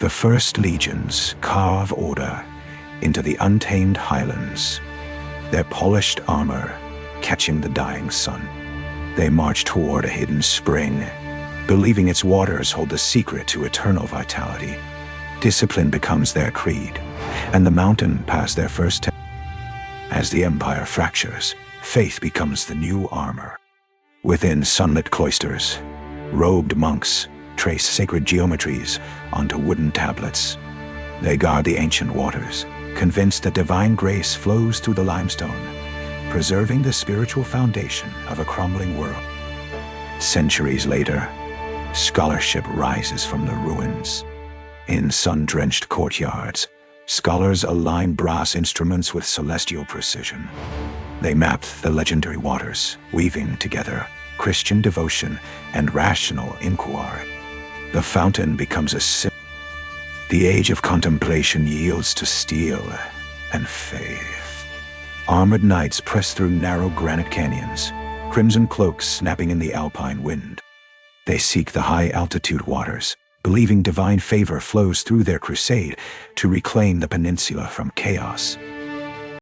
The first legions carve order into the untamed highlands, their polished armor catching the dying sun. They march toward a hidden spring, believing its waters hold the secret to eternal vitality. Discipline becomes their creed, and the mountain passed their first test. As the empire fractures, faith becomes the new armor. Within sunlit cloisters, robed monks trace sacred geometries onto wooden tablets. They guard the ancient waters, convinced that divine grace flows through the limestone, preserving the spiritual foundation of a crumbling world. Centuries later, scholarship rises from the ruins. In sun-drenched courtyards, scholars align brass instruments with celestial precision. They map the legendary waters, weaving together Christian devotion and rational inquiry. The fountain becomes a symbol. The age of contemplation yields to steel and faith. Armored knights press through narrow granite canyons, crimson cloaks snapping in the alpine wind. They seek the high-altitude waters, believing divine favor flows through their crusade to reclaim the peninsula from chaos.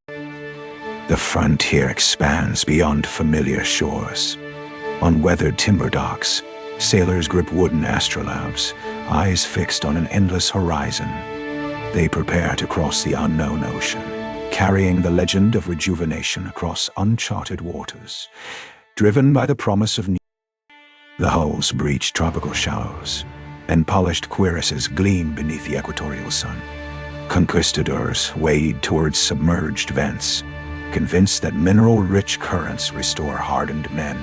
The frontier expands beyond familiar shores. On weathered timber docks, sailors grip wooden astrolabes, eyes fixed on an endless horizon. They prepare to cross the unknown ocean, carrying the legend of rejuvenation across uncharted waters. Driven by the promise of the hulls breach tropical shallows, and polished cuirasses gleam beneath the equatorial sun. Conquistadors wade towards submerged vents, convinced that mineral-rich currents restore hardened men.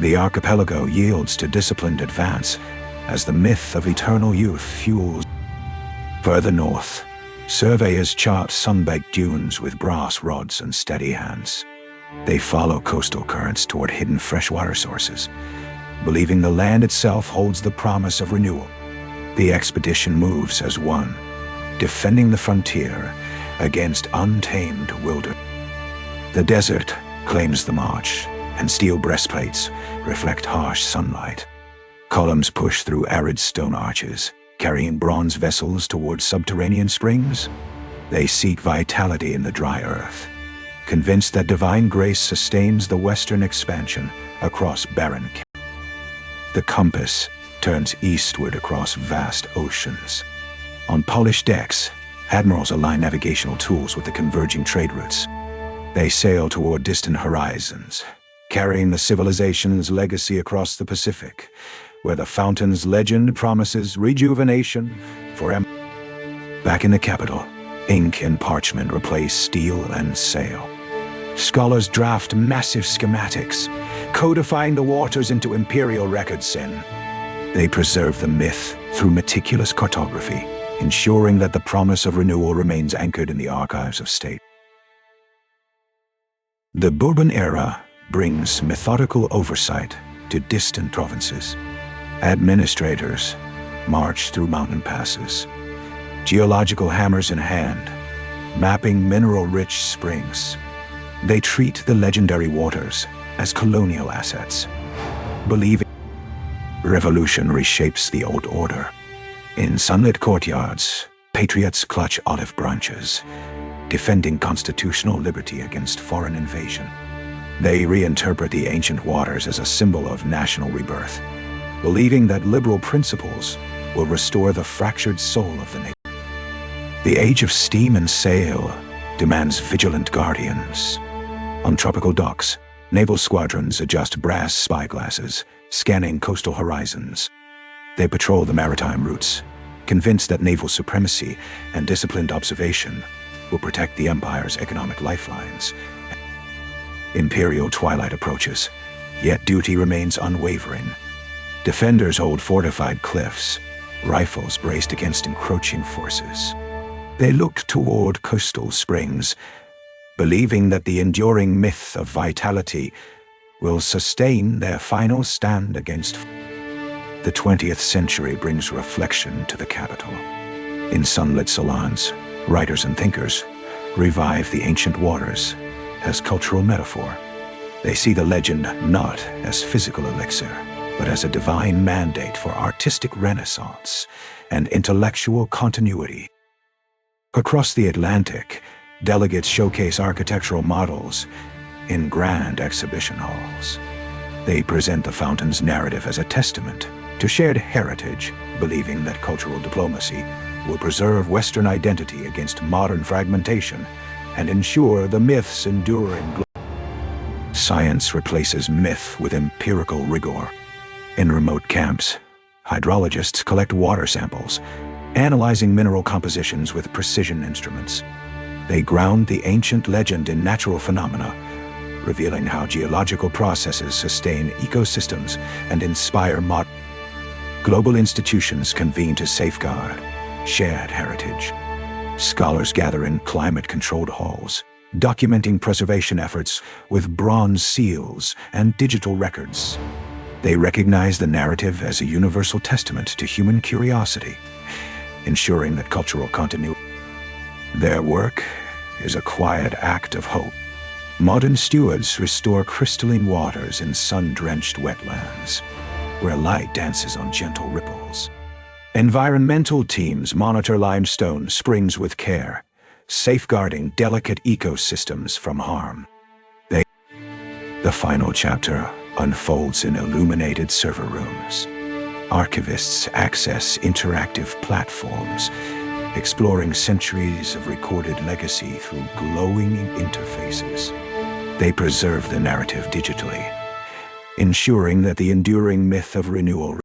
The archipelago yields to disciplined advance as the myth of eternal youth fuels. Further north, surveyors chart sun-baked dunes with brass rods and steady hands. They follow coastal currents toward hidden freshwater sources, believing the land itself holds the promise of renewal. The expedition moves as one, defending the frontier against untamed wilderness. The desert claims the march, and steel breastplates reflect harsh sunlight. Columns push through arid stone arches, carrying bronze vessels toward subterranean springs. They seek vitality in the dry earth, convinced that divine grace sustains the western expansion across barren. The compass turns eastward across vast oceans. On polished decks, admirals align navigational tools with the converging trade routes. They sail toward distant horizons, carrying the civilization's legacy across the Pacific, where the fountain's legend promises rejuvenation for Back in the capital, ink and parchment replace steel and sail. Scholars draft massive schematics, codifying the waters into imperial records. They preserve the myth through meticulous cartography, ensuring that the promise of renewal remains anchored in the archives of state. The Bourbon era brings methodical oversight to distant provinces. Administrators march through mountain passes, geological hammers in hand, mapping mineral-rich springs. They treat the legendary waters as colonial assets, believing revolution reshapes the old order. In sunlit courtyards, patriots clutch olive branches, defending constitutional liberty against foreign invasion. They reinterpret the ancient waters as a symbol of national rebirth, believing that liberal principles will restore the fractured soul of the nation. The age of steam and sail demands vigilant guardians. On tropical docks, naval squadrons adjust brass spyglasses, scanning coastal horizons. They patrol the maritime routes, convinced that naval supremacy and disciplined observation will protect the empire's economic lifelines. Imperial twilight approaches, yet duty remains unwavering. Defenders hold fortified cliffs, rifles braced against encroaching forces. They look toward coastal springs, believing that the enduring myth of vitality will sustain their final stand against. The 20th century brings reflection to the capital. In sunlit salons, writers and thinkers revive the ancient waters as cultural metaphor. They see the legend not as physical elixir, but as a divine mandate for artistic renaissance and intellectual continuity. Across the Atlantic, delegates showcase architectural models in grand exhibition halls. They present the fountain's narrative as a testament to shared heritage, believing that cultural diplomacy will preserve Western identity against modern fragmentation and ensure the myth's enduring. Science replaces myth with empirical rigor. In remote camps, hydrologists collect water samples, analyzing mineral compositions with precision instruments. They ground the ancient legend in natural phenomena, revealing how geological processes sustain ecosystems and inspire modern. Global institutions convene to safeguard shared heritage. Scholars gather in climate-controlled halls, documenting preservation efforts with bronze seals and digital records. They recognize the narrative as a universal testament to human curiosity, ensuring that cultural continuity. Their work is a quiet act of hope. Modern stewards restore crystalline waters in sun-drenched wetlands, where light dances on gentle ripples. Environmental teams monitor limestone springs with care, safeguarding delicate ecosystems from harm. The final chapter unfolds in illuminated server rooms. Archivists access interactive platforms, exploring centuries of recorded legacy through glowing interfaces. They preserve the narrative digitally, ensuring that the enduring myth of renewal